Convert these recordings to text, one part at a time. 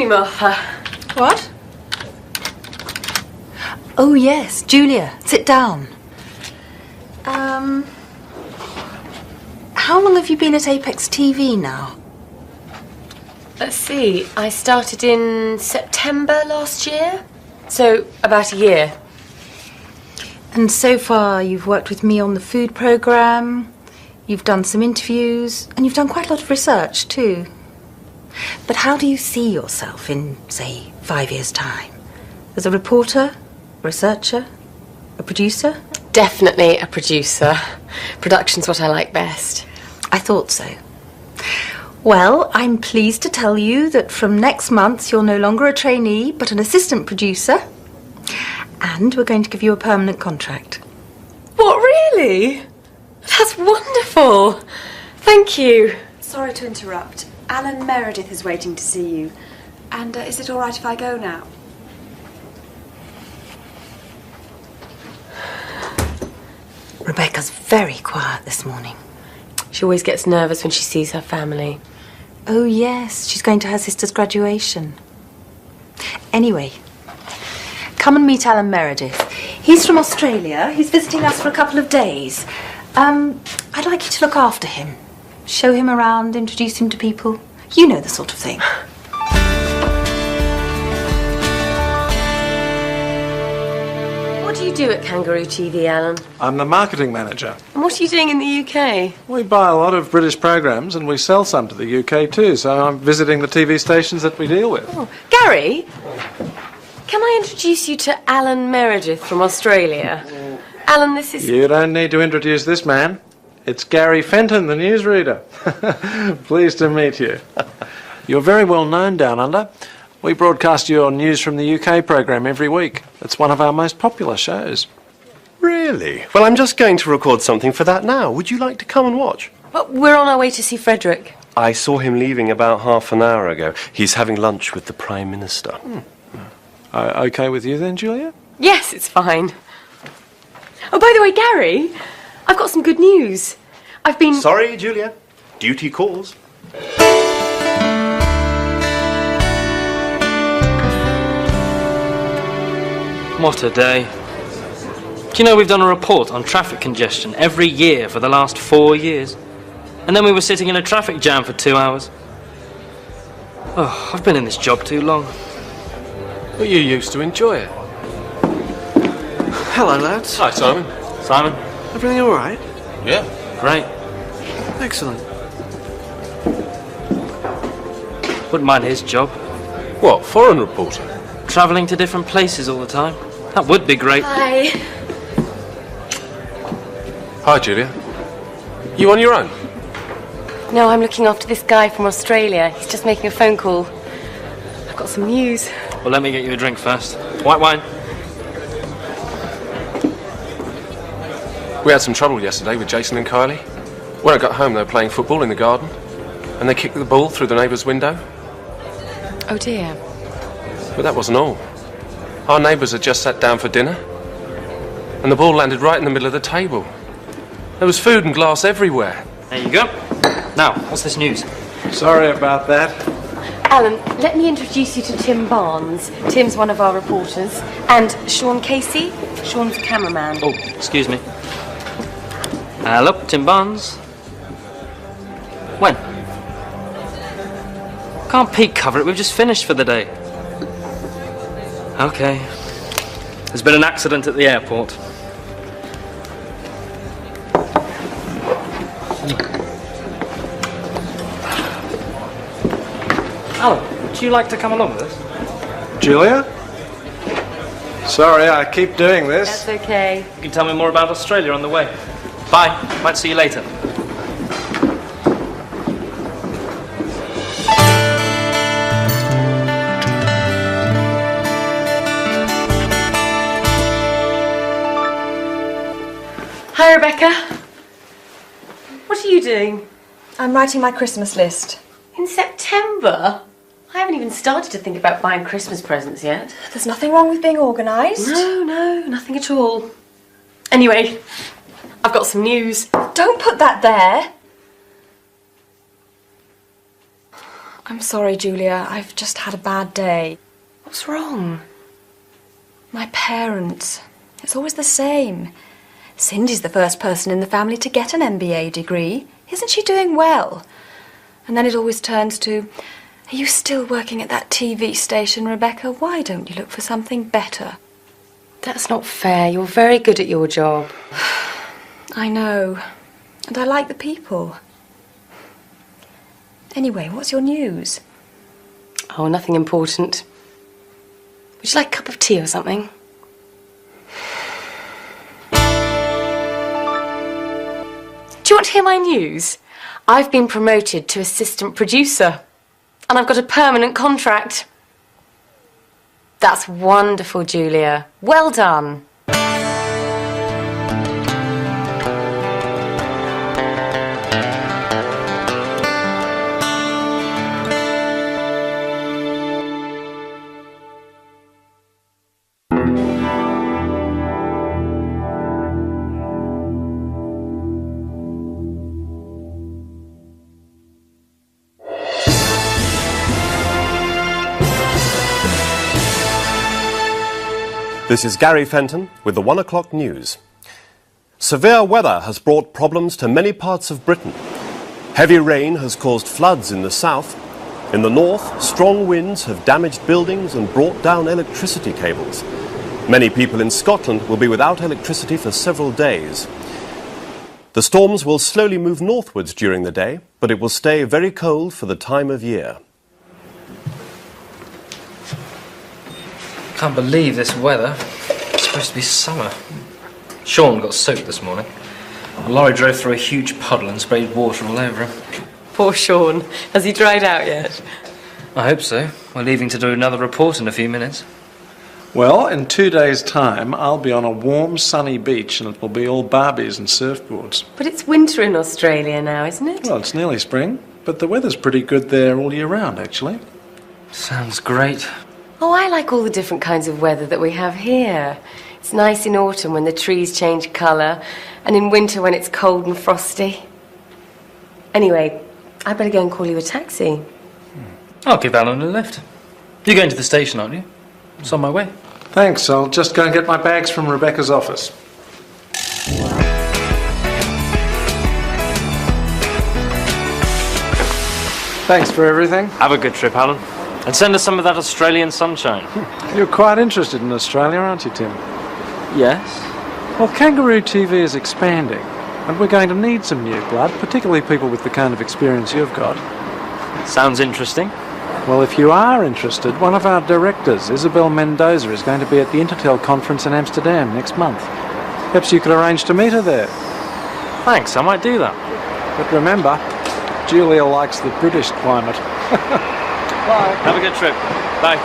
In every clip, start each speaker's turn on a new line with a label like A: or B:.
A: me, Martha.
B: What? Oh, yes, Julia, sit down. How long have you been at Apex TV now?
A: Let's see, I started in September last year, so about a year.
B: And so far you've worked with me on the food programme, you've done some interviews, and you've done quite a lot of research too. But how do you see yourself in, say, 5 years' time? As a reporter, a researcher, a producer?
A: Definitely a producer. Production's what I like best.
B: I thought so. Well, I'm pleased to tell you that from next month you're no longer a trainee, but an assistant producer. And we're going to give you a permanent contract.
A: What, really? That's wonderful. Thank you.
C: Sorry to interrupt. Alan Meredith is waiting to see you. And is it all right if I go now?
B: Rebecca's very quiet this morning.
A: She always gets nervous when she sees her family.
B: Oh, yes, she's going to her sister's graduation. Anyway, come and meet Alan Meredith. He's from Australia. He's visiting us for a couple of days. I'd like you to look after him. Show him around, introduce him to people. You know the sort of thing.
A: What do you do at Kangaroo TV, Alan?
D: I'm the marketing manager.
A: And what are you doing in the UK?
D: We buy a lot of British programs and we sell some to the UK too, so I'm visiting the TV stations that we deal with.
A: Oh, Gary, can I introduce you to Alan Meredith from Australia? Alan, this is...
D: You don't need to introduce this man. It's Gary Fenton, the newsreader. Pleased to meet you. You're very well known down under. We broadcast your news from the UK program every week. It's one of our most popular shows.
E: Really? Well, I'm just going to record something for that now. Would you like to come and watch?
A: Well, we're on our way to see Frederick.
E: I saw him leaving about half an hour ago. He's having lunch with the Prime Minister.
D: Okay with you then, Julia?
A: Yes, it's fine. Oh, by the way, Gary, I've got some good news. I've been...
E: Sorry, Julia. Duty calls.
F: What a day. Do you know we've done a report on traffic congestion every year for the last 4 years? And then we were sitting in a traffic jam for 2 hours. Oh, I've been in this job too long.
G: But you used to enjoy it. Hello, lads.
E: Hi, Simon.
F: Simon?
G: Everything all right?
E: Yeah.
F: Great.
G: Excellent.
F: Wouldn't mind his job.
E: What, foreign reporter?
F: Travelling to different places all the time. That would be great.
A: Hi.
E: Hi, Julia. You on your own?
A: No, I'm looking after this guy from Australia. He's just making a phone call. I've got some news.
F: Well, let me get you a drink first. White wine.
G: We had some trouble yesterday with Jason and Kylie. When I got home, they were playing football in the garden, and they kicked the ball through the neighbour's window.
A: Oh, dear.
G: But that wasn't all. Our neighbours had just sat down for dinner, and the ball landed right in the middle of the table. There was food and glass everywhere.
F: There you go. Now, what's this news?
D: Sorry about that.
A: Alan, let me introduce you to Tim Barnes. Tim's one of our reporters. And Sean Casey. Sean's cameraman.
F: Oh, excuse me. Hello, Tim Barnes. When? Can't peek cover it, we've just finished for the day. Okay. There's been an accident at the airport. Alan, would you like to come along with us?
D: Julia? Sorry, I keep doing this.
A: That's okay.
F: You can tell me more about Australia on the way. Bye. Might see you later.
A: Hi, Rebecca. What are you doing?
C: I'm writing my Christmas list.
A: In September? I haven't even started to think about buying Christmas presents yet.
C: There's nothing wrong with being organised.
A: No, nothing at all. Anyway, I've got some news.
C: Don't put that there. I'm sorry, Julia. I've just had a bad day.
A: What's wrong?
C: My parents. It's always the same. Cindy's the first person in the family to get an MBA degree. Isn't she doing well? And then it always turns to, are you still working at that TV station, Rebecca? Why don't you look for something better?
A: That's not fair. You're very good at your job.
C: I know. And I like the people. Anyway, what's your news?
A: Oh, nothing important. Would you like a cup of tea or something? Do you want to hear my news? I've been promoted to assistant producer. And I've got a permanent contract. That's wonderful, Julia. Well done.
E: This is Gary Fenton with the 1 o'clock news. Severe weather has brought problems to many parts of Britain. Heavy rain has caused floods in the south. In the north, strong winds have damaged buildings and brought down electricity cables. Many people in Scotland will be without electricity for several days. The storms will slowly move northwards during the day, but it will stay very cold for the time of year.
F: Can't believe this weather. It's supposed to be summer. Sean got soaked this morning. A lorry drove through a huge puddle and sprayed water all over him.
A: Poor Sean. Has he dried out yet?
F: I hope so. We're leaving to do another report in a few minutes.
D: Well, in 2 days' time, I'll be on a warm, sunny beach and it will be all Barbies and surfboards.
A: But it's winter in Australia now, isn't it?
D: Well, it's nearly spring, but the weather's pretty good there all year round, actually.
F: Sounds great.
A: Oh, I like all the different kinds of weather that we have here. It's nice in autumn when the trees change colour, and in winter when it's cold and frosty. Anyway, I better go and call you a taxi.
F: I'll give Alan a lift. You're going to the station, aren't you? It's on my way.
D: Thanks, I'll just go and get my bags from Rebecca's office. Thanks for everything.
F: Have a good trip, Alan. And send us some of that Australian sunshine.
D: You're quite interested in Australia, aren't you, Tim?
F: Yes?
D: Well, Kangaroo TV is expanding, and we're going to need some new blood, particularly people with the kind of experience you've got.
F: Sounds interesting.
D: Well, if you are interested, one of our directors, Isabel Mendoza, is going to be at the Intertel conference in Amsterdam next month. Perhaps you could arrange to meet her there.
F: Thanks, I might do that.
D: But remember, Julia likes the British climate. Bye.
F: Have a good trip. Bye.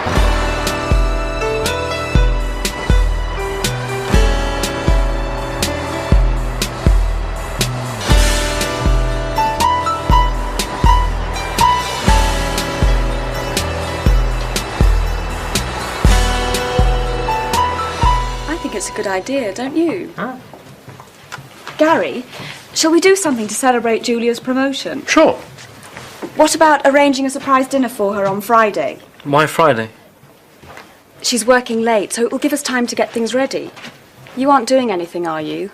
C: I think it's a good idea, don't you? Gary, shall we do something to celebrate Julia's promotion?
G: Sure.
C: What about arranging a surprise dinner for her on Friday?
F: Why Friday?
C: She's working late, so it will give us time to get things ready. You aren't doing anything, are you?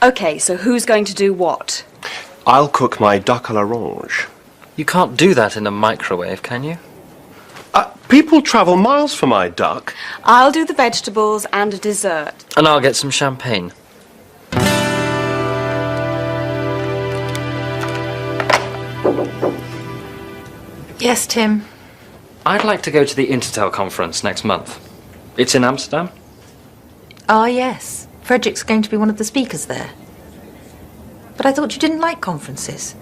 C: OK, so who's going to do what?
E: I'll cook my duck à l'orange.
F: You can't do that in a microwave, can you?
E: People travel miles for my duck.
C: I'll do the vegetables and a dessert.
F: And I'll get some champagne.
B: Yes, Tim.
F: I'd like to go to the Intertel conference next month. It's in Amsterdam.
B: Ah, yes. Frederick's going to be one of the speakers there. But I thought you didn't like conferences.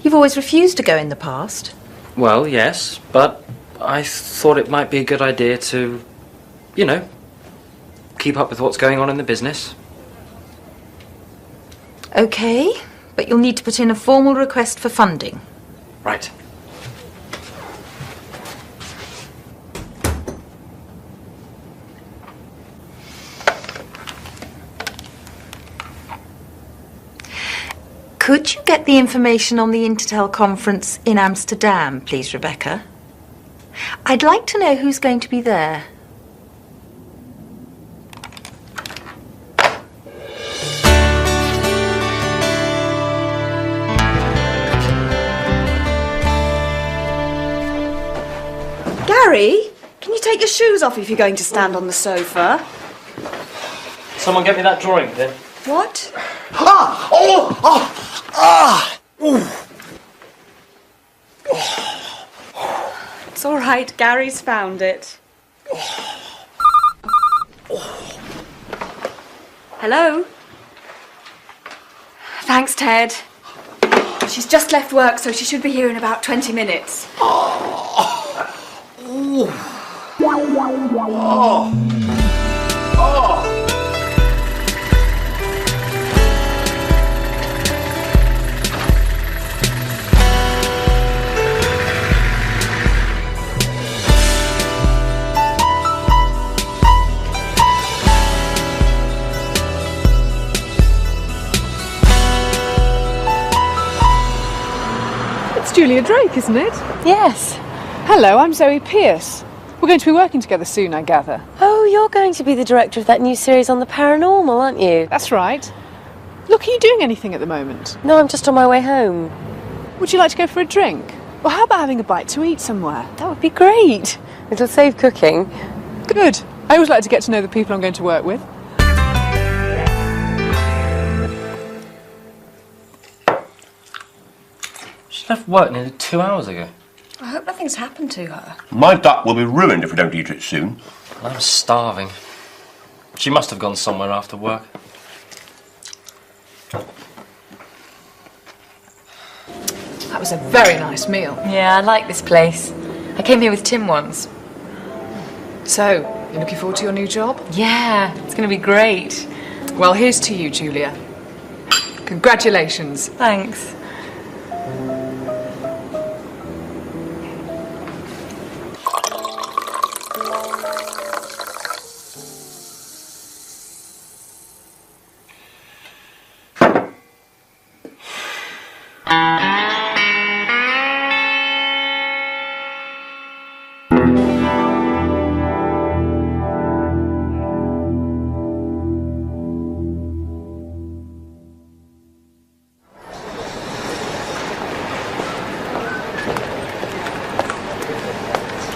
B: You've always refused to go in the past.
F: Well, yes, but I thought it might be a good idea to, you know, keep up with what's going on in the business.
B: OK, but you'll need to put in a formal request for funding.
F: Right.
B: Could you get the information on the Intertel conference in Amsterdam, please, Rebecca? I'd like to know who's going to be there.
C: Gary, can you take your shoes off if you're going to stand on the sofa?
F: Someone get me that drawing pin.
C: What? It's all right, Gary's found it. Hello? Thanks, Ted. She's just left work, so she should be here in about 20 minutes.
H: It's Julia Drake, isn't it?
A: Yes.
H: Hello, I'm Zoe Pierce. We're going to be working together soon, I gather.
A: Oh, you're going to be the director of that new series on the paranormal, aren't you?
H: That's right. Look, are you doing anything at the moment?
A: No, I'm just on my way home.
H: Would you like to go for a drink? Or how about having a bite to eat somewhere?
A: That would be great. It'll save cooking.
H: Good. I always like to get to know the people I'm going to work with.
F: She left work nearly 2 hours ago.
C: I hope nothing's happened to her.
E: My duck will be ruined if we don't eat it soon.
F: I'm starving. She must have gone somewhere after work.
H: That was a very nice meal.
A: Yeah, I like this place. I came here with Tim once.
H: So, you looking forward to your new job?
A: Yeah, it's going to be great.
H: Well, here's to you, Julia. Congratulations.
A: Thanks.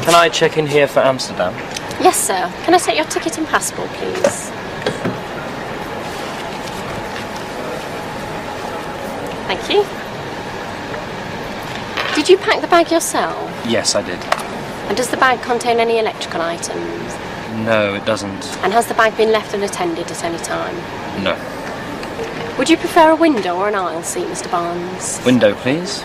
F: Can I check in here for Amsterdam?
I: Yes, sir. Can I take your ticket and passport, please? Thank you. Did you pack the bag yourself?
F: Yes, I did.
I: And does the bag contain any electrical items?
F: No, it doesn't.
I: And has the bag been left unattended at any time?
F: No.
I: Would you prefer a window or an aisle seat, Mr. Barnes?
F: Window, please.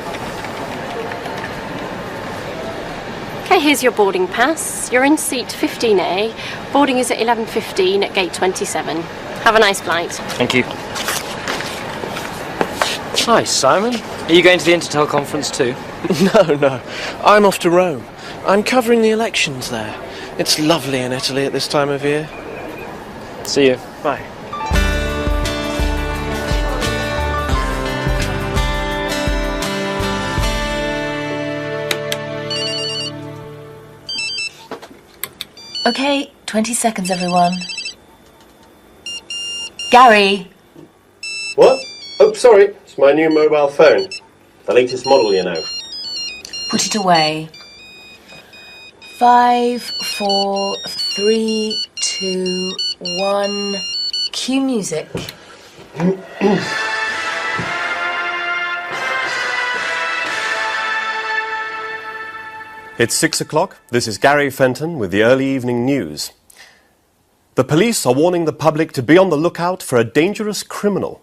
I: Okay, here's your boarding pass. You're in seat 15A. Boarding is at 11:15 at gate 27. Have a nice flight.
F: Thank you. Hi, Simon. Are you going to the Intertel conference too?
J: No. I'm off to Rome. I'm covering the elections there. It's lovely in Italy at this time of year.
F: See you.
J: Bye.
A: Okay, 20 seconds, everyone. Gary!
E: What? Oh, sorry. It's my new mobile phone. The latest model, you know.
A: Put it away. 5, 4, 3, 2, 1. Cue music.
E: It's 6 o'clock. This is Gary Fenton with the early evening news. The police are warning the public to be on the lookout for a dangerous criminal.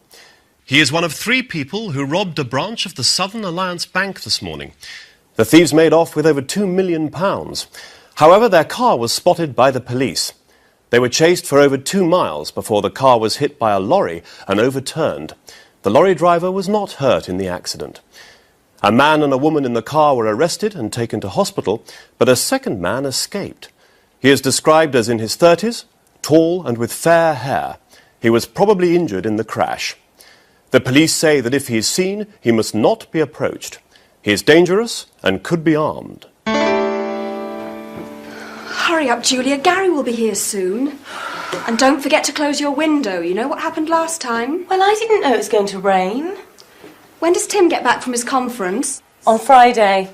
E: He is one of 3 people who robbed a branch of the Southern Alliance Bank this morning. The thieves made off with over £2 million. However, their car was spotted by the police. They were chased for over 2 miles before the car was hit by a lorry and overturned. The lorry driver was not hurt in the accident. A man and a woman in the car were arrested and taken to hospital, but a second man escaped. He is described as in his 30s, tall and with fair hair. He was probably injured in the crash. The police say that if he is seen, he must not be approached. He is dangerous and could be armed.
C: Hurry up, Julia. Gary will be here soon. And don't forget to close your window. You know what happened last time?
A: Well, I didn't know it was going to rain.
C: When does Tim get back from his conference?
A: On Friday.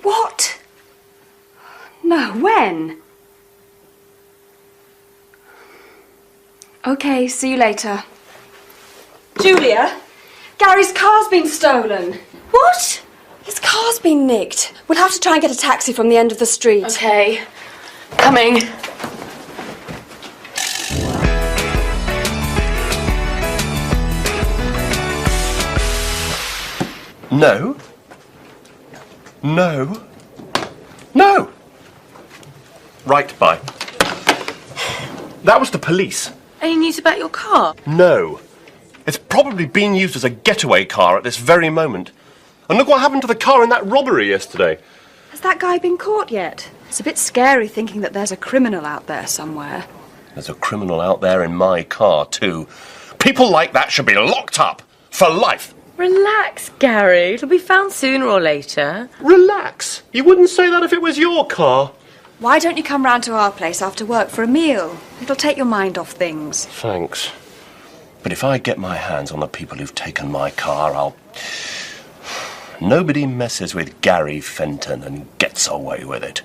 C: What? No, when? Okay, see you later. Julia, Gary's car's been stolen.
A: What?
C: His car's been nicked. We'll have to try and get a taxi from the end of the street.
A: Okay. Coming.
E: No. No. No! Right, bye. That was the police.
A: Any news about your car?
E: No. It's probably being used as a getaway car at this very moment. And look what happened to the car in that robbery yesterday.
C: Has that guy been caught yet? It's a bit scary thinking that there's a criminal out there somewhere.
E: There's a criminal out there in my car, too. People like that should be locked up for life.
A: Relax, Gary. It'll be found sooner or later.
E: Relax. You wouldn't say that if it was your car.
C: Why don't you come round to our place after work for a meal? It'll take your mind off things.
E: Thanks. But if I get my hands on the people who've taken my car, I'll... Nobody messes with Gary Fenton and gets away with it.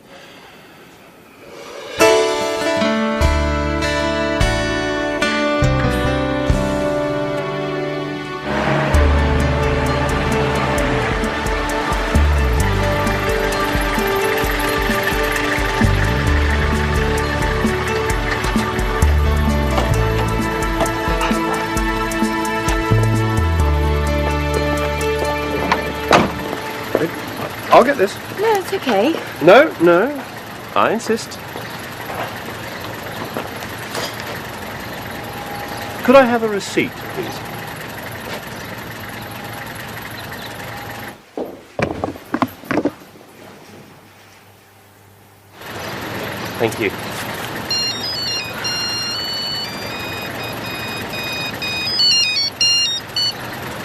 E: I'll get this.
A: No, it's okay.
E: No, no. I insist. Could I have a receipt, please? Thank you.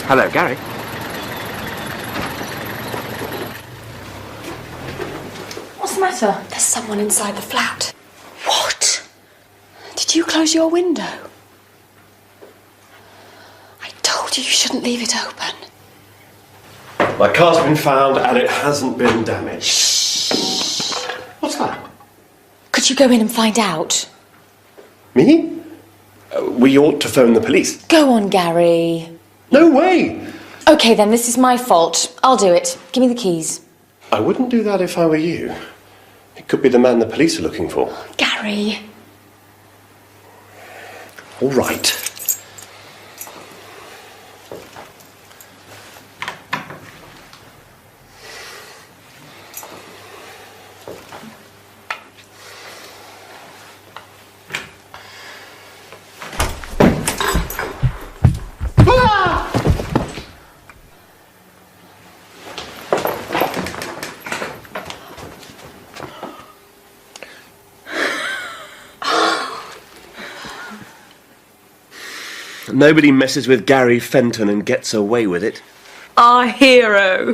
E: Hello, Gary.
A: What's the matter?
C: There's someone inside the flat. What? Did you close your window? I told you you shouldn't leave it open.
E: My car's been found and it hasn't been damaged. Shh. What's that?
A: Could you go in and find out?
E: Me? We ought to phone the police.
A: Go on, Gary.
E: No way!
A: Okay, then, this is my fault. I'll do it. Give me the keys.
E: I wouldn't do that if I were you. It could be the man the police are looking for.
A: Gary.
E: All right. Nobody messes with Gary Fenton and gets away with it.
A: Our hero.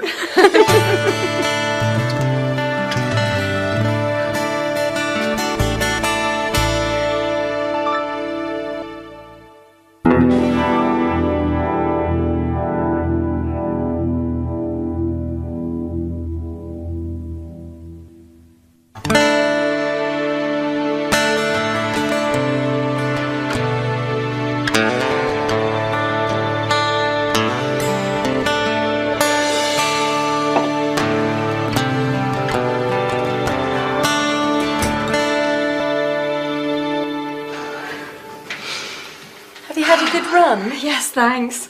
A: Have you had a good run?
C: Yes, thanks.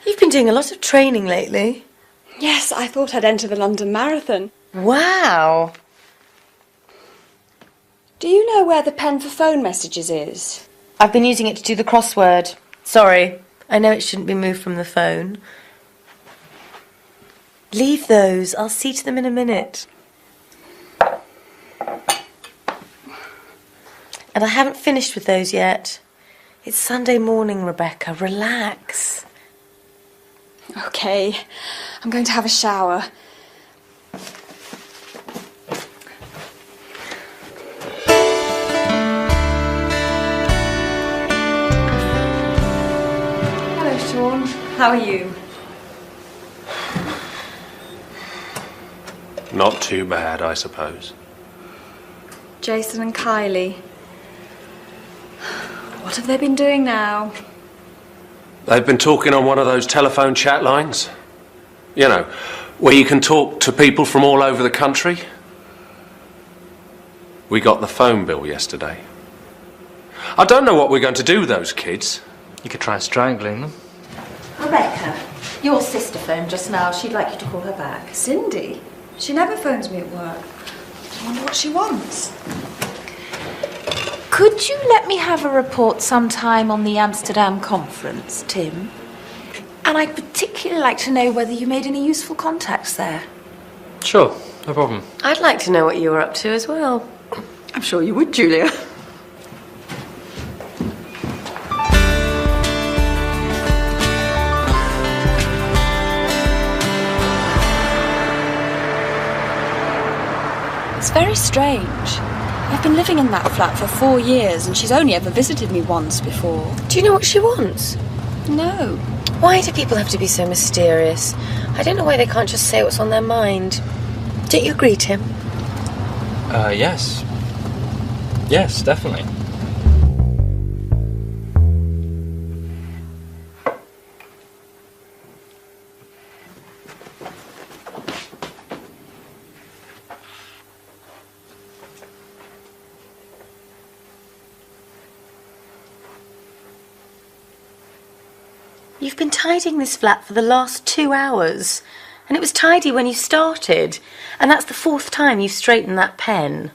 A: You've been doing a lot of training lately.
C: Yes, I thought I'd enter the London Marathon.
A: Wow.
C: Do you know where the pen for phone messages is?
A: I've been using it to do the crossword. Sorry, I know it shouldn't be moved from the phone. Leave those. I'll see to them in a minute. And I haven't finished with those yet. It's Sunday morning, Rebecca. Relax.
C: OK, I'm going to have a shower. Hello, Sean. How are you?
G: Not too bad, I suppose.
C: Jason and Kylie. What have they been doing now?
G: They've been talking on one of those telephone chat lines. You know, where you can talk to people from all over the country. We got the phone bill yesterday. I don't know what we're going to do with those kids.
F: You could try strangling them.
B: Rebecca, your sister phoned just now. She'd like you to call her back.
C: Cindy? She never phones me at work. I wonder what she wants.
B: Could you let me have a report sometime on the Amsterdam conference, Tim? And I'd particularly like to know whether you made any useful contacts there.
F: Sure, no problem.
A: I'd like to know what you were up to as well.
B: I'm sure you would, Julia.
C: It's very strange. I've been living in that flat for 4 years and she's only ever visited me once before.
A: Do you know what she wants?
C: No.
A: Why do people have to be so mysterious? I don't know why they can't just say what's on their mind. Don't you agree, Tim?
F: Yes. Yes, definitely.
A: You've been tidying this flat for the last 2 hours. And it was tidy when you started. And that's the 4th time you've straightened that pen.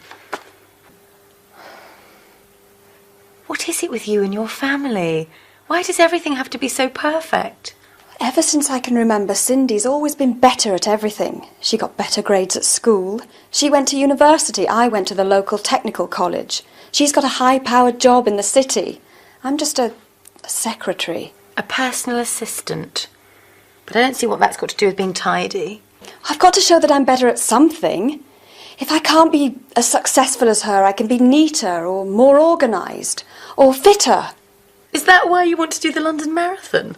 A: What is it with you and your family? Why does everything have to be so perfect?
C: Ever since I can remember, Cindy's always been better at everything. She got better grades at school. She went to university. I went to the local technical college. She's got a high-powered job in the city. I'm just a secretary.
A: A personal assistant. But I don't see what that's got to do with being tidy.
C: I've got to show that I'm better at something. If I can't be as successful as her, I can be neater or more organised or fitter.
A: Is that why you want to do the London Marathon?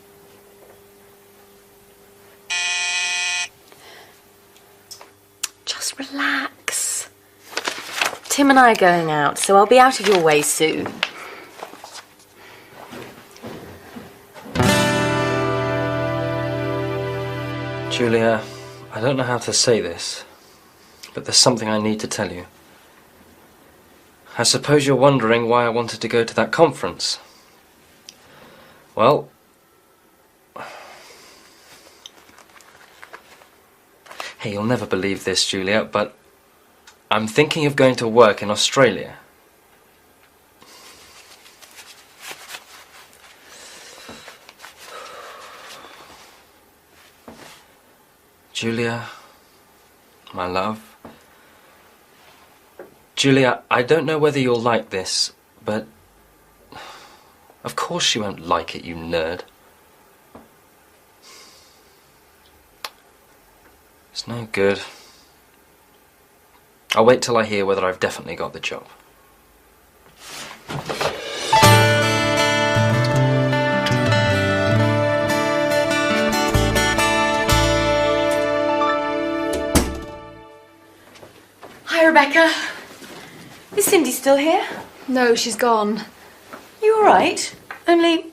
A: Just relax. Tim and I are going out, so I'll be out of your way soon.
F: Julia, I don't know how to say this, but there's something I need to tell you. I suppose you're wondering why I wanted to go to that conference. Well, hey, you'll never believe this, Julia, but I'm thinking of going to work in Australia. Julia, my love. Julia, I don't know whether you'll like this, but of course you won't like it, you nerd. It's no good. I'll wait till I hear whether I've definitely got the job.
A: Hi, Rebecca. Is Cindy still here?
C: No, she's gone.
A: You all right? Only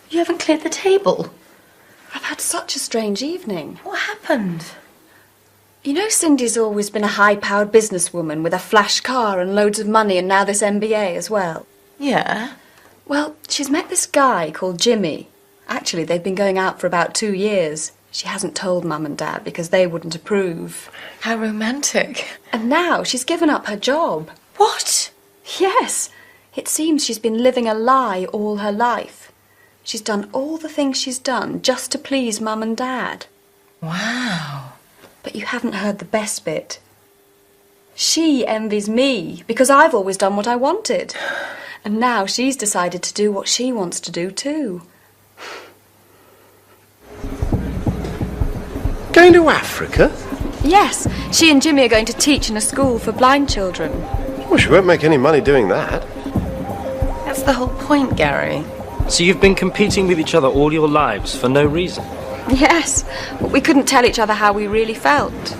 A: you haven't cleared the table.
C: I've had such a strange evening.
A: What happened?
C: You know, Cindy's always been a high-powered businesswoman with a flash car and loads of money and now this MBA as well.
A: Yeah.
C: Well, she's met this guy called Jimmy. Actually, they've been going out for about 2 years. She hasn't told Mum and Dad because they wouldn't approve.
A: How romantic.
C: And now she's given up her job.
A: What?
C: Yes. It seems she's been living a lie all her life. She's done all the things she's done just to please Mum and Dad.
B: Wow.
C: But you haven't heard the best bit. She envies me because I've always done what I wanted. And now she's decided to do what she wants to do too.
J: Going to Africa?
C: Yes, she and Jimmy are going to teach in a school for blind children.
E: Well, she won't make any money doing that.
B: That's the whole point, Gary.
F: So you've been competing with each other all your lives for no reason?
C: Yes, but we couldn't tell each other how we really felt.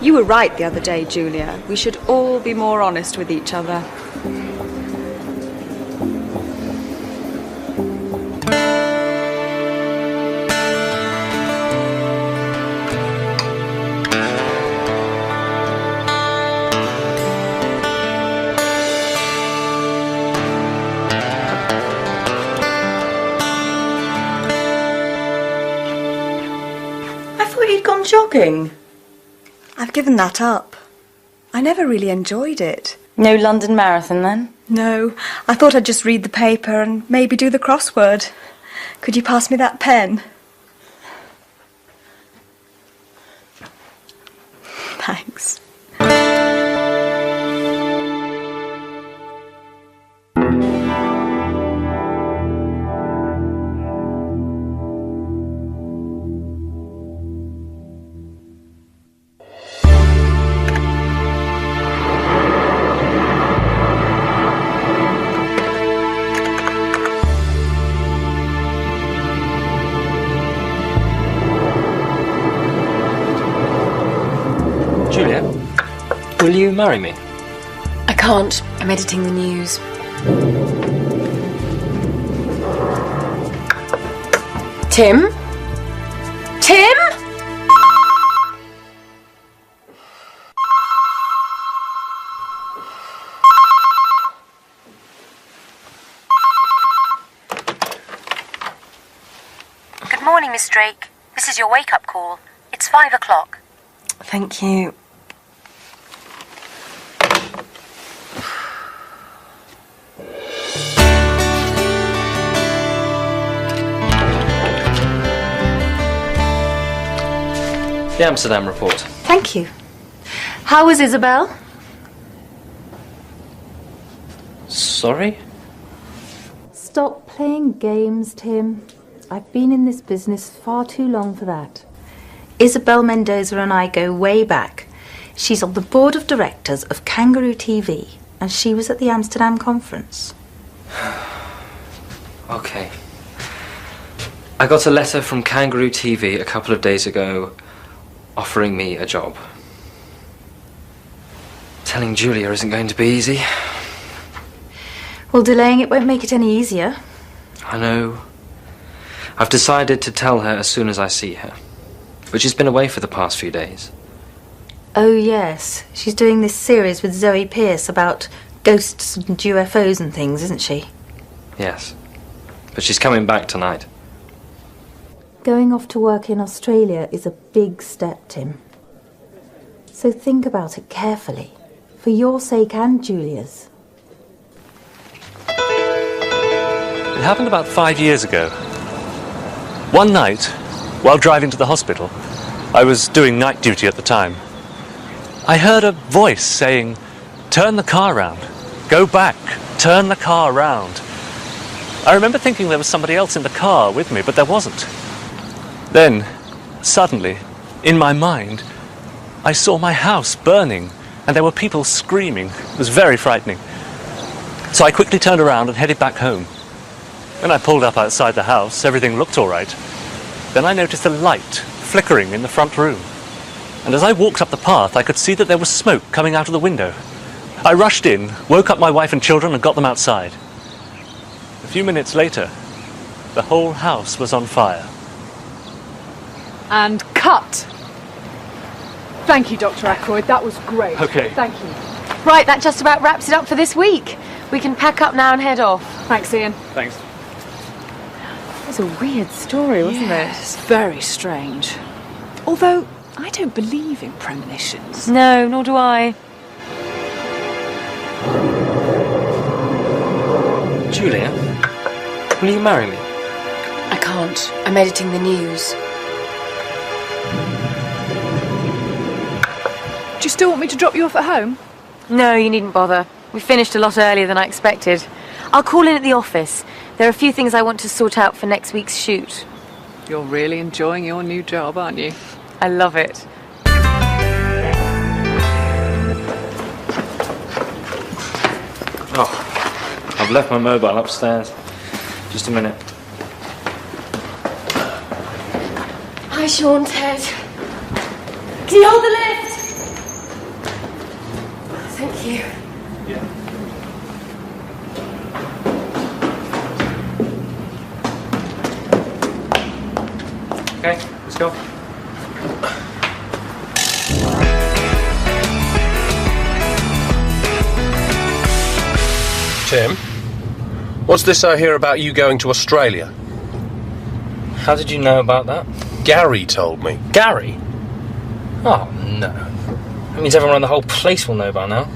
C: You were right the other day, Julia. We should all be more honest with each other.
B: Jogging?
C: I've given that up. I never really enjoyed it.
B: No London Marathon, then?
C: No, I thought I'd just read the paper and maybe do the crossword. Could you pass me that pen? Thanks.
F: Julia, will you marry me?
A: I can't. I'm editing the news. Tim? Tim?
K: Good morning, Miss Drake. This is your wake-up call. It's 5 o'clock.
A: Thank you.
F: The Amsterdam report.
B: Thank you. How was Isabel?
F: Sorry?
B: Stop playing games, Tim. I've been in this business far too long for that. Isabel Mendoza and I go way back. She's on the board of directors of Kangaroo TV, and she was at the Amsterdam conference.
F: Okay. I got a letter from Kangaroo TV a couple of days ago offering me a job. Telling Julia isn't going to be easy.
B: Well, delaying it won't make it any easier.
F: I know. I've decided to tell her as soon as I see her. But she's been away for the past few days.
B: Oh, yes. She's doing this series with Zoe Pearce about ghosts and UFOs and things, isn't she?
F: Yes. But she's coming back tonight.
B: Going off to work in Australia is a big step, Tim. So think about it carefully, for your sake and Julia's.
L: It happened about 5 years ago. One night, while driving to the hospital, I was doing night duty at the time, I heard a voice saying, "Turn the car round. Go back. Turn the car round." I remember thinking there was somebody else in the car with me, but there wasn't. Then, suddenly, in my mind, I saw my house burning, and there were people screaming. It was very frightening. So I quickly turned around and headed back home. When I pulled up outside the house, everything looked all right. Then I noticed a light flickering in the front room. And as I walked up the path, I could see that there was smoke coming out of the window. I rushed in, woke up my wife and children, and got them outside. A few minutes later, the whole house was on fire.
H: And cut! Thank you, Dr. Ackroyd. That was great.
L: Okay.
H: Thank you.
A: Right, that just about wraps it up for this week. We can pack up now and head off.
H: Thanks, Ian.
L: Thanks.
H: It was a weird story, wasn't it? Very strange. Although, I don't believe in premonitions.
A: No, nor do I.
F: Julia, will you marry me?
A: I can't. I'm editing the news.
H: Do you still want me to drop you off at home?
A: No, you needn't bother. We finished a lot earlier than I expected. I'll call in at the office. There are a few things I want to sort out for next week's shoot.
H: You're really enjoying your new job, aren't you?
A: I love it.
F: Oh, I've left my mobile upstairs. Just a minute.
A: Hi, Sean, Ted. Can you hold the lift? Thank you.
F: Yeah. Okay, let's go.
G: Tim, what's this I hear about you going to Australia?
F: How did you know about that?
G: Gary told me.
F: Gary? Oh, no. That means everyone around the whole place will know by now.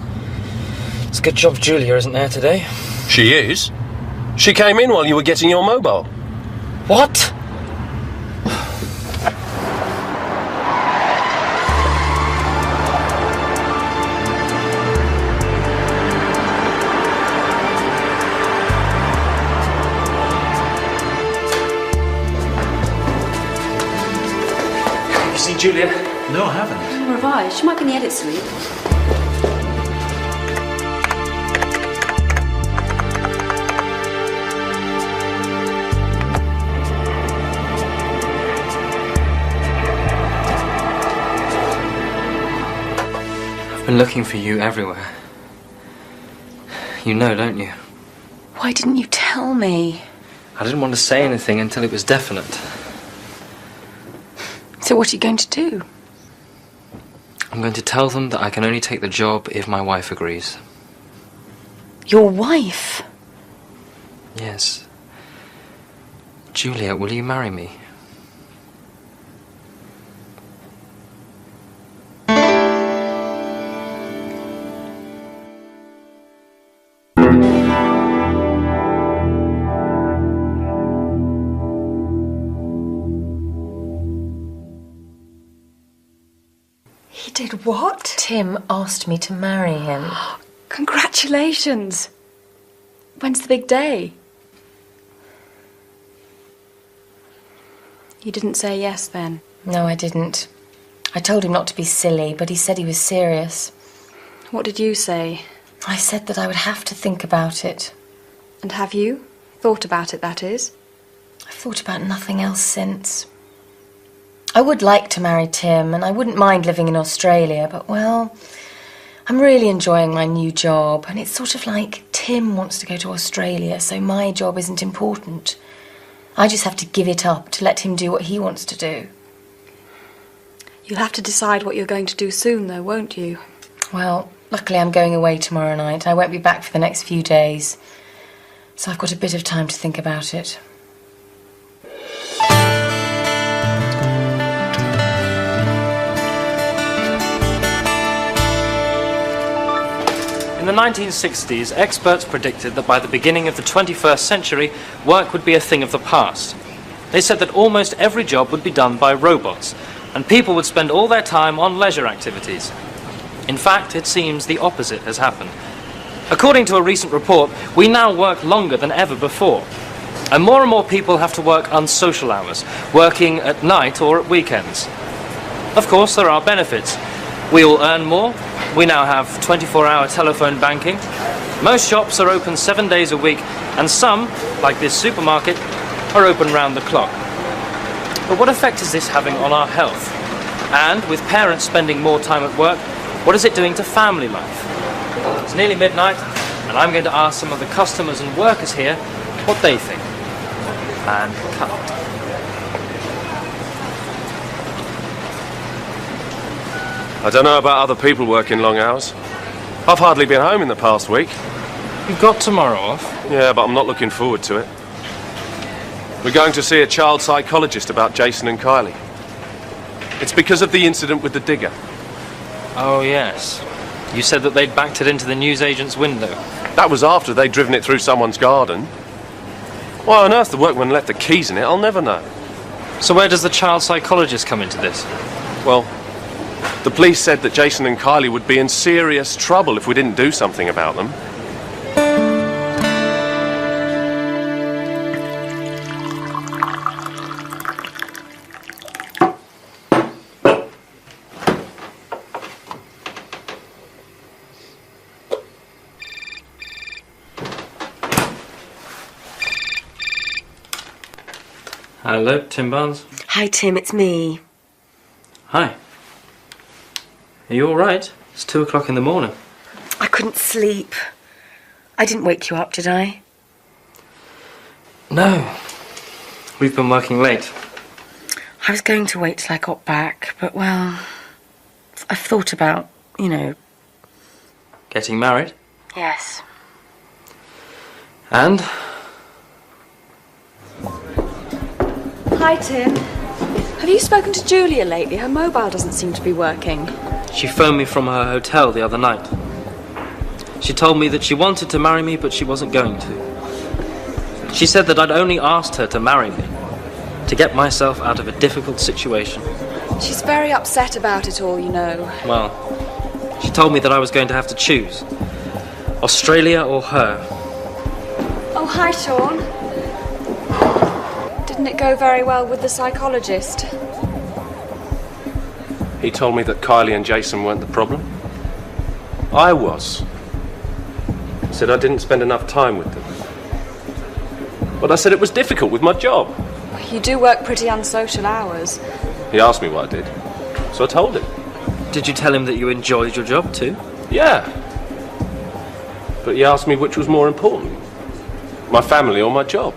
F: It's a good job Julia isn't there today.
G: She is? She came in while you were getting your mobile.
F: What? You see Julia?
L: No, I haven't.
M: Nor have I. She might be in the edit suite.
F: I've been looking for you everywhere. You know, don't you?
A: Why didn't you tell me?
F: I didn't want to say anything until it was definite.
A: So what are you going to do?
F: I'm going to tell them that I can only take the job if my wife agrees.
A: Your wife?
F: Yes. Julia, will you marry me?
C: He did what?
A: Tim asked me to marry him.
C: Congratulations. When's the big day? You didn't say yes then?
A: No, I didn't. I told him not to be silly, but he said he was serious.
C: What did you say?
A: I said that I would have to think about it.
C: And have you? Thought about it, that is?
A: I've thought about nothing else since. I would like to marry Tim, and I wouldn't mind living in Australia, but, well, I'm really enjoying my new job, and it's sort of like Tim wants to go to Australia, so my job isn't important. I just have to give it up to let him do what he wants to do.
C: You'll have to decide what you're going to do soon, though, won't you?
A: Well, luckily I'm going away tomorrow night. I won't be back for the next few days, so I've got a bit of time to think about it.
F: In the 1960s, experts predicted that by the beginning of the 21st century, work would be a thing of the past. They said that almost every job would be done by robots, and people would spend all their time on leisure activities. In fact, it seems the opposite has happened. According to a recent report, we now work longer than ever before. And more people have to work unsocial hours, working at night or at weekends. Of course, there are benefits. We all earn more. We now have 24-hour telephone banking. Most shops are open 7 days a week, and some, like this supermarket, are open round the clock. But what effect is this having on our health? And with parents spending more time at work, what is it doing to family life? It's nearly midnight, and I'm going to ask some of the customers and workers here what they think. And cut.
G: I don't know about other people working long hours. I've hardly been home in the past week.
F: You've got tomorrow off?
G: Yeah, but I'm not looking forward to it. We're going to see a child psychologist about Jason and Kylie. It's because of the incident with the digger.
F: Oh, yes. You said that they'd backed it into the newsagent's window.
G: That was after they'd driven it through someone's garden. Why on earth the workman left the keys in it, I'll never know.
F: So where does the child psychologist come into this?
G: Well, the police said that Jason and Kylie would be in serious trouble if we didn't do something about them.
F: Hello, Tim Barnes.
A: Hi, Tim, it's me.
F: Hi. Are you all right? It's 2 o'clock in the morning.
A: I couldn't sleep. I didn't wake you up, did I?
F: No. We've been working late.
A: I was going to wait till I got back, but, well, I've thought about, you know...
F: Getting married?
A: Yes.
F: And?
C: Hi, Tim. Have you spoken to Julia lately? Her mobile doesn't seem to be working.
F: She phoned me from her hotel the other night. She told me that she wanted to marry me, but she wasn't going to. She said that I'd only asked her to marry me, to get myself out of a difficult situation.
C: She's very upset about it all, you know.
F: Well, she told me that I was going to have to choose. Australia or her.
C: Oh, hi, Sean. Didn't it go very well with the psychologist?
G: He told me that Kylie and Jason weren't the problem. I was. He said I didn't spend enough time with them. But I said it was difficult with my job.
C: You do work pretty unsocial hours.
G: He asked me what I did, so I told him.
F: Did you tell him that you enjoyed your job too?
G: Yeah. But he asked me which was more important, my family or my job.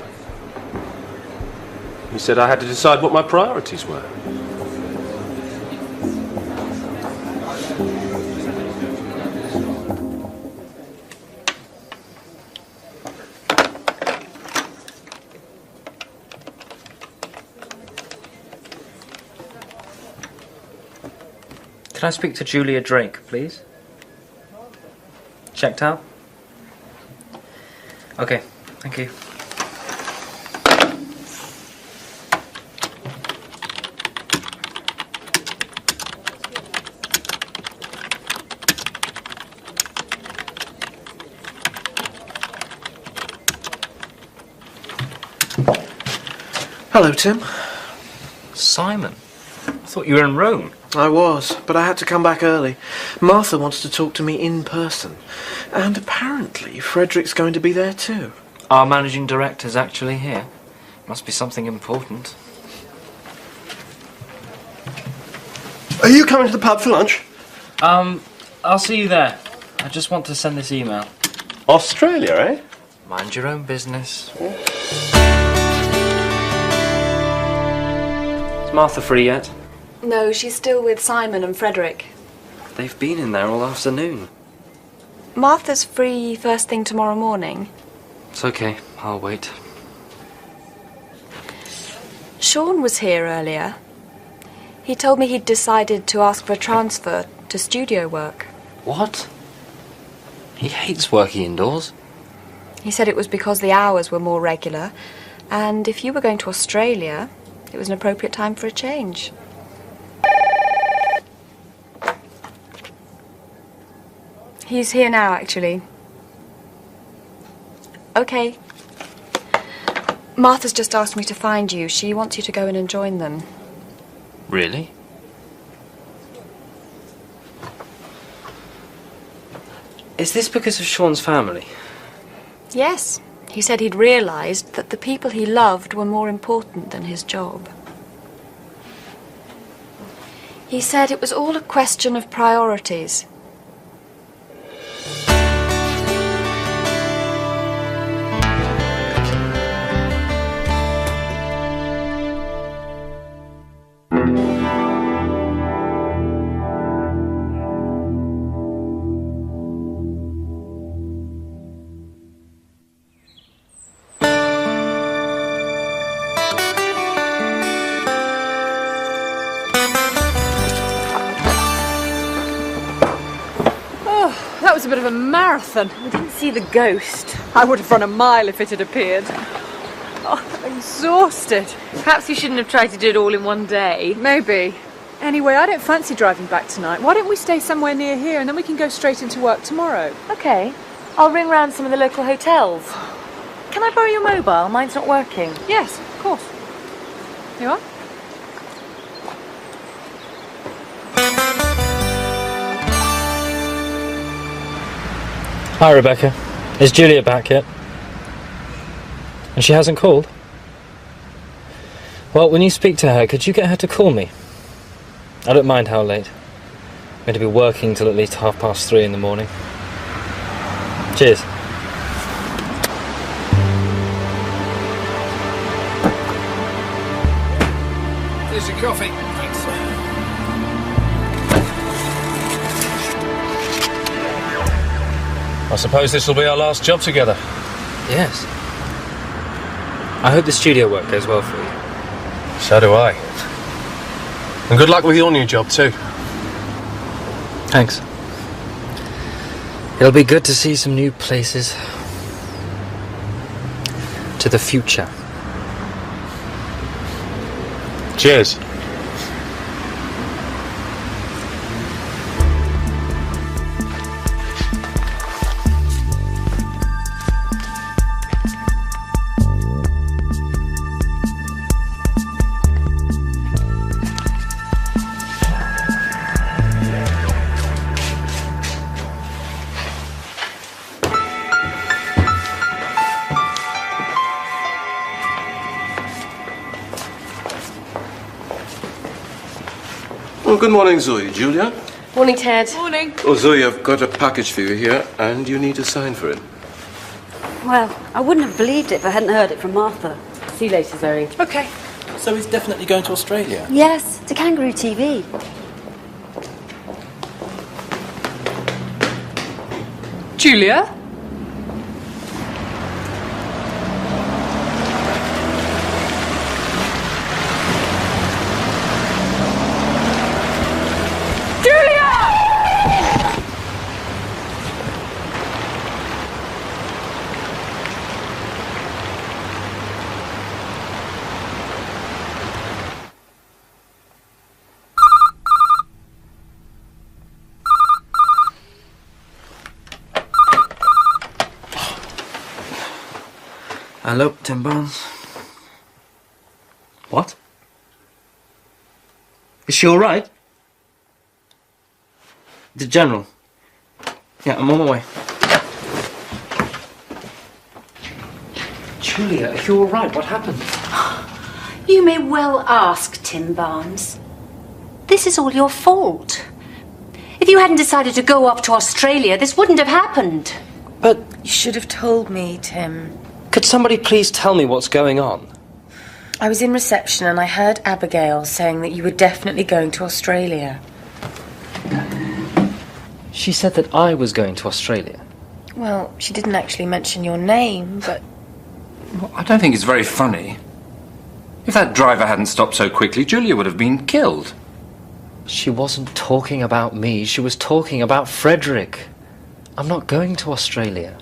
G: He said I had to decide what my priorities were.
F: Can I speak to Julia Drake, please? Checked out? Okay, thank you.
J: Hello, Tim.
F: Simon, I thought you were in Rome.
J: I was, but I had to come back early. Martha wants to talk to me in person. And apparently Frederick's going to be there too.
F: Our managing director's actually here. Must be something important.
J: Are you coming to the pub for lunch?
F: I'll see you there. I just want to send this email.
G: Australia, eh?
F: Mind your own business. Is Martha free yet?
C: No, she's still with Simon and Frederick.
F: They've been in there all afternoon.
C: Martha's free first thing tomorrow morning.
F: It's okay, I'll wait.
C: Sean was here earlier. He told me he'd decided to ask for a transfer to studio work.
F: What? He hates working indoors.
C: He said it was because the hours were more regular, and if you were going to Australia, it was an appropriate time for a change. He's here now, actually. Okay. Martha's just asked me to find you. She wants you to go in and join them.
F: Really? Is this because of Sean's family?
C: Yes. He said he'd realised that the people he loved were more important than his job. He said it was all a question of priorities.
H: was a bit of a marathon.
A: We didn't see the ghost.
H: I would have run a mile if it had appeared. Oh, I'm exhausted.
A: Perhaps you shouldn't have tried to do it all in one day.
H: Maybe. Anyway, I don't fancy driving back tonight. Why don't we stay somewhere near here and then we can go straight into work tomorrow?
A: Okay. I'll ring round some of the local hotels. Can I borrow your mobile? Mine's not working.
H: Yes, of course. Here you are.
F: Hi, Rebecca. Is Julia back yet? And she hasn't called? Well, when you speak to her, could you get her to call me? I don't mind how late. I'm going to be working till at least 3:30 in the morning. Cheers.
D: There's your coffee. Thanks.
L: I suppose this will be our last job together.
F: Yes. I hope the studio work goes well for you.
L: So do I. And good luck with your new job too.
F: Thanks. It'll be good to see some new places. To the future.
L: Cheers.
G: Well, good morning, Zoe. Julia?
A: Morning, Ted.
H: Morning.
G: Oh, Zoe, I've got a package for you here, and you need to sign for it.
M: Well, I wouldn't have believed it if I hadn't heard it from Martha.
A: See you later, Zoe.
H: Okay.
N: So he's definitely going to Australia?
M: Yes, to Kangaroo TV.
H: Julia?
J: Hello, Tim Barnes.
F: What? Is she all right? The General. Yeah, I'm on my way. Julia, are you all right? What happened?
M: You may well ask, Tim Barnes. This is all your fault. If you hadn't decided to go off to Australia, this wouldn't have happened.
F: But
A: You should have told me, Tim.
F: could somebody please tell me what's going on?
A: I was in reception and I heard Abigail saying that you were definitely going to Australia.
F: She said that I was going to Australia.
A: Well, she didn't actually mention your name, but...
O: Well, I don't think it's very funny. If that driver hadn't stopped so quickly, Julia would have been killed.
F: She wasn't talking about me, she was talking about Frederick. I'm not going to Australia.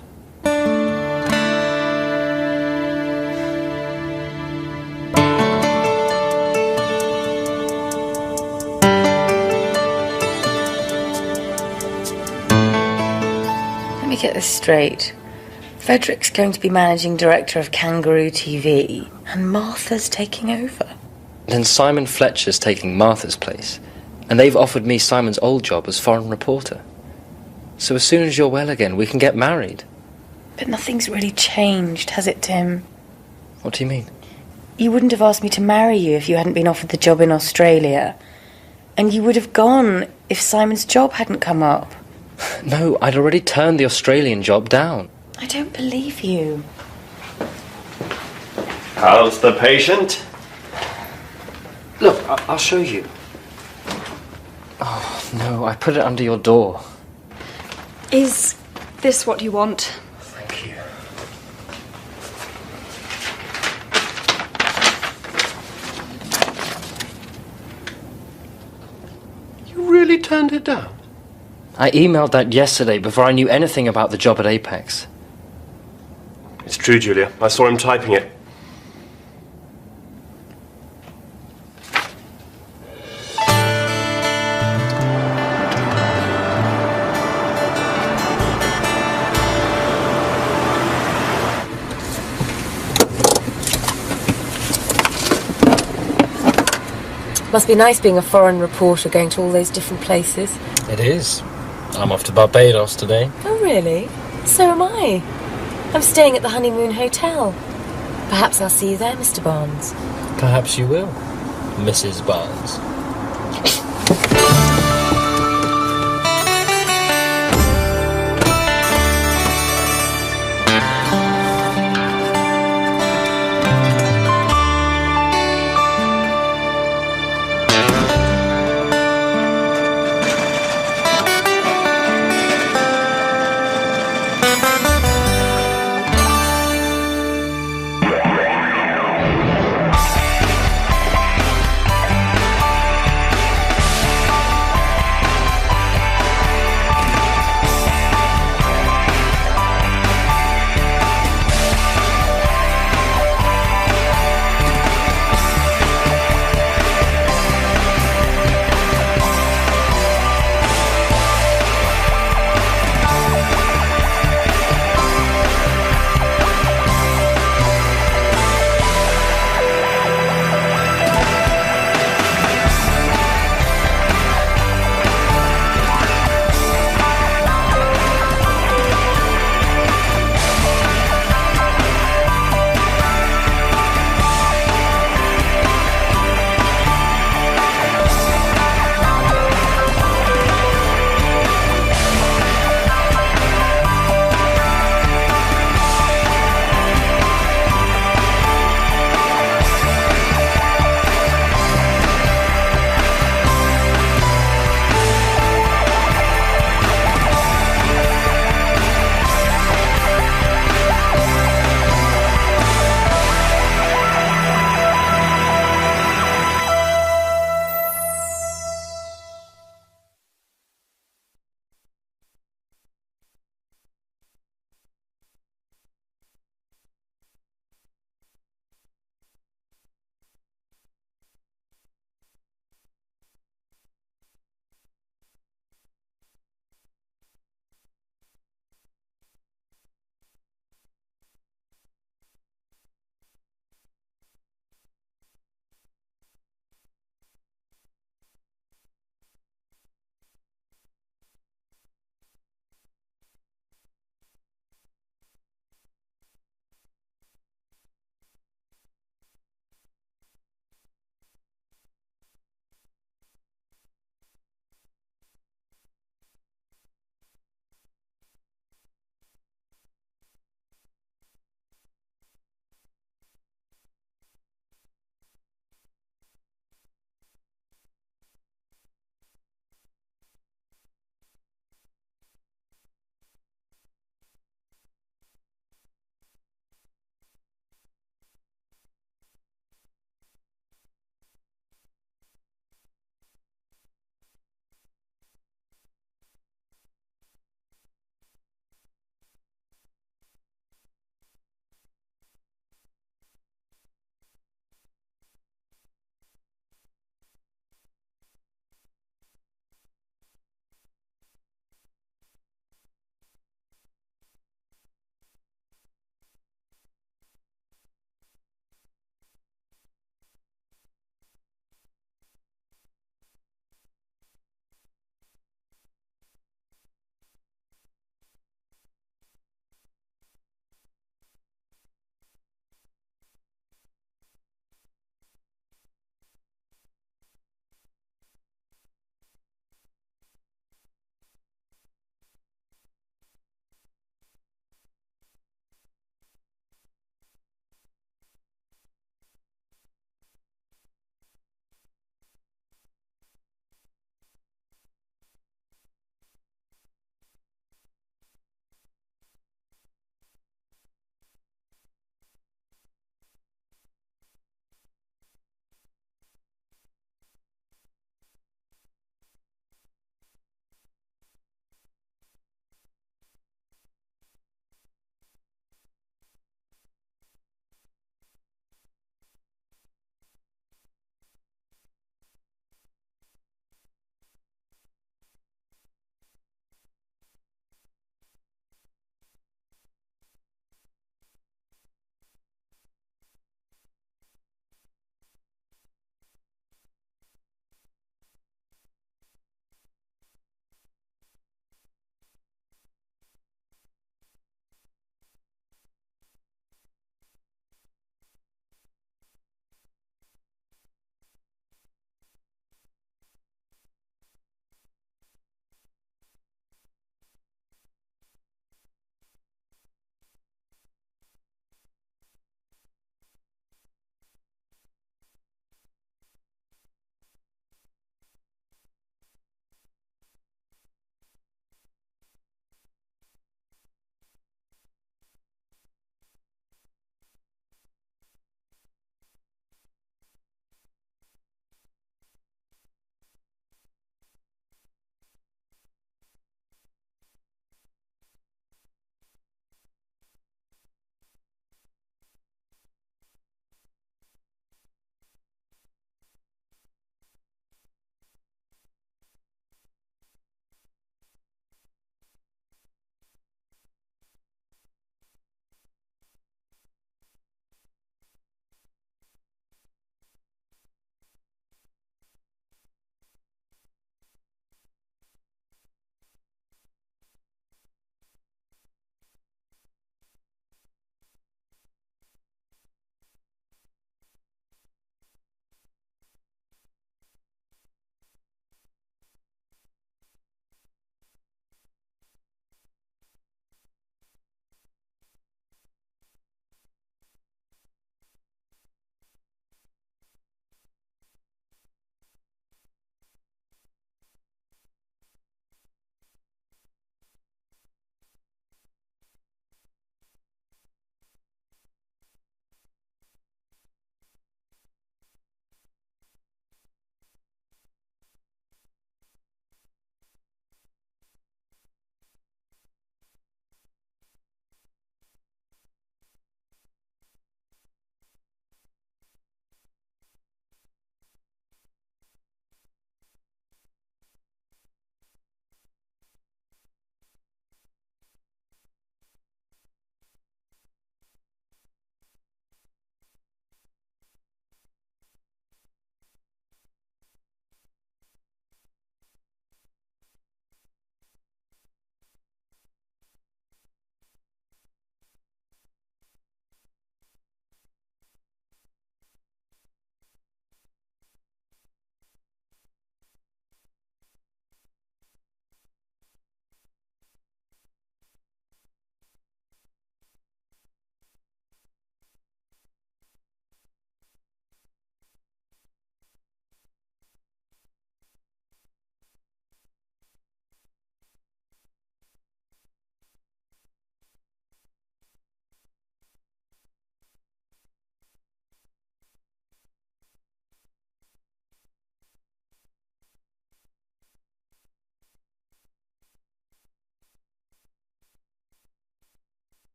A: Let me get this straight. Frederick's going to be managing director of Kangaroo TV, and Martha's taking over.
F: Then Simon Fletcher's taking Martha's place, and they've offered me Simon's old job as foreign reporter. So as soon as you're well again, we can get married.
A: But nothing's really changed, has it, Tim?
F: What do you mean?
A: You wouldn't have asked me to marry you if you hadn't been offered the job in Australia. And you would have gone if Simon's job hadn't come up.
F: No, I'd already turned the Australian job down.
A: I don't believe you.
E: How's the patient?
F: Look, I'll show you. Oh, no, I put it under your door.
C: Is this what you want?
F: Thank you.
G: You really turned it down?
F: I emailed that yesterday before I knew anything about the job at Apex.
E: It's true, Julia. I saw him typing it.
A: Must be nice being a foreign reporter going to all those different places.
F: It is. I'm off to Barbados today.
A: Oh, really? So am I. I'm staying at the Honeymoon Hotel. Perhaps I'll see you there, Mr. Barnes.
F: Perhaps you will, Mrs. Barnes.